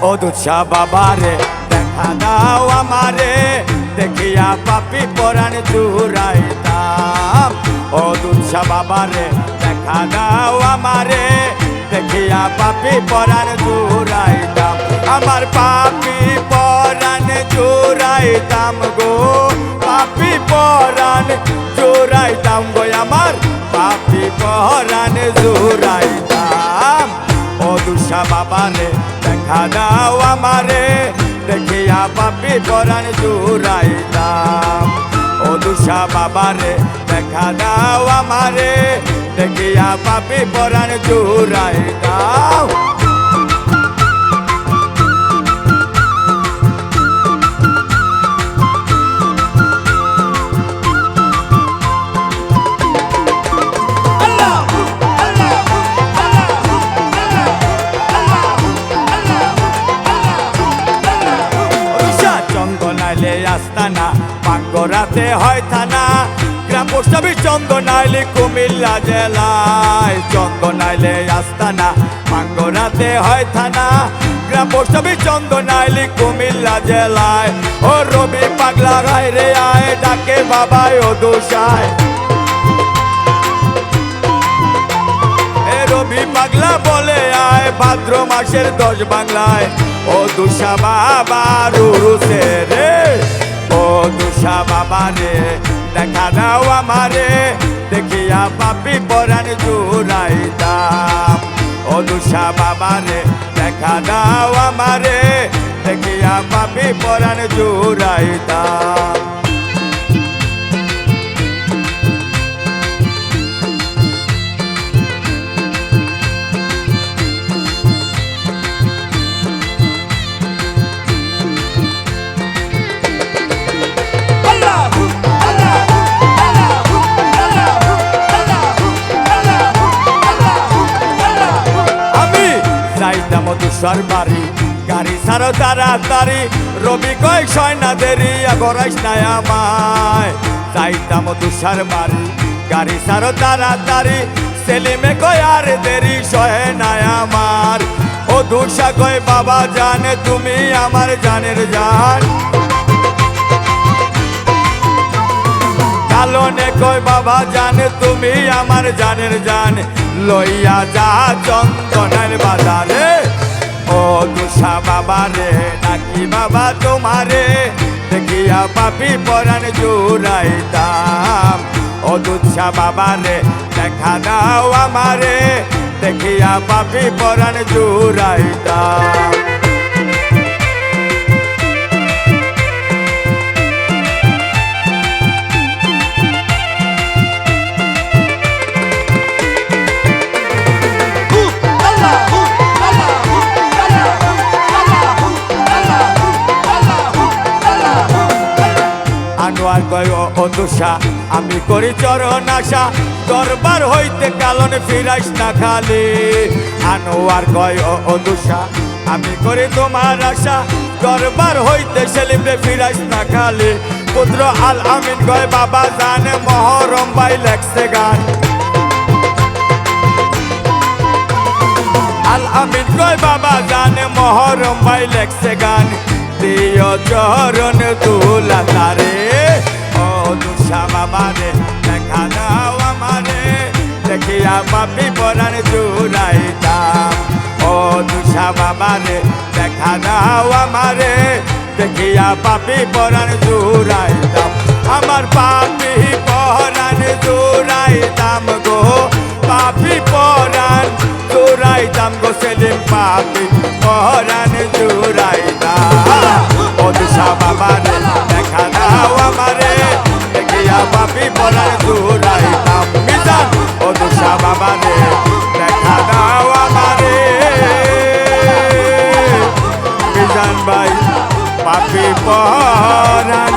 ও দুঃসা বাবারে দেখা দাও আমারে দেখিয়া পাপি পরাণ জুড়াইতাম ও দুঃসা বাবারে দেখা দাও আমারে দেখিয়া পাপি পরাণ জুড়াইতাম আমার পাপি পরাণ জুড়াইতাম গো পাপি পরাণ জুড়াইতাম গো আমার পাপি পরাণ জুড়াইতাম ও দুঃসা বাবারে দেখা দাও আমারে দেখিয়া পাপি পরাণ জুড়াইতাম ও দুঃসা বাবারে দেখা দাও আমারে দেখিয়া পাপি পরাণ জুড়াইতাম আস্তানা পাঙ্গরাতে হয় থানা গ্রাম পোস্ট অফিস চন্দনাইলি কুমিল্লা জেলায় চন্দনাইলে আস্তানা পাঙ্গরাতে হয় থানা গ্রাম পোস্ট অফিস চন্দনাইলি কুমিল্লা জেলায় ও রবি পাগলা গায় রে আয় ডাকে বাবাই ও দুষায় এ রবি পাগলা বলে আয় ভাদ্র মাসের 10 বাংলায় ও দুষা বাবা রুরুসে রে ও দুষা বাবা রে দেখা দাও আমারে দেখিয়া পাপি পরাণ জুড়াইতাম ও দুষা বাবা রে দেখা দাও আমারে দেখিয়া পাপি পরাণ জুড়াইতাম যাইতাম দুষার বাড়ি গাড়ি ছাড়ো তাড়াতাড়ি রবি কয় সয় না দেরি গড়াইস নাই আমায় যাইতাম দুষার বাড়ি গাড়ি ছাড়ো তাড়াতাড়ি সেলিমে কয় আর দেরি সহে নাই আমার ও দুষা কয় বাবা জানে তুমি আমার জানের জান কালনে কয় বাবা জানে তুমি আমার জানের জান লইয়া যা চন্দনের বাজারে ও দুষা বাবা রে নাকি বাবা তোমারে দেখিয়া পাপি পরাণ জুড়াইতাম ও দুষা বাবা রে দেখা দাও আমারে দেখিয়া পাপি পরাণ জুড়াইতাম আনোয়ার কয় ও দুষা আমি করি চরণ আশা দরবার হইতে কালনে ফিরাইস না খালি আনোয়ার কয় ও দুষা আমি করি তোমার আশা দরবার হইতে সেলিমরে ফিরাইস না খালি পুত্র আল আমিন কয় বাবা জানে মহরম ভাই লেখছে গান আল আমিন কয় বাবা জানে মহরম ভাই লেখছে গান দিও চরণ তুলা তারে ও দুষা বাবা রে দেখা দাও আমারে দেখিয়া পাপি পরাণ জুড়াইতাম ও দুষা বাবা রে দেখা দাও আমারে দেখিয়া পাপি পরাণ জুড়াইতাম আমার পাপি পরাণ জুড়াইতাম গো পাপি পরাণ জুড়াইতাম গো সেলিম পাপি পরাণ জুড়াইতাম ও দুষা বাবা রে দেখা দাও আমারে দেখিয়া পাপি পরাণ জুড়াইতাম মিজান ও দুষা বাবা রে দেখা দাও আমারে মিজান ভাই পাপি পরাণ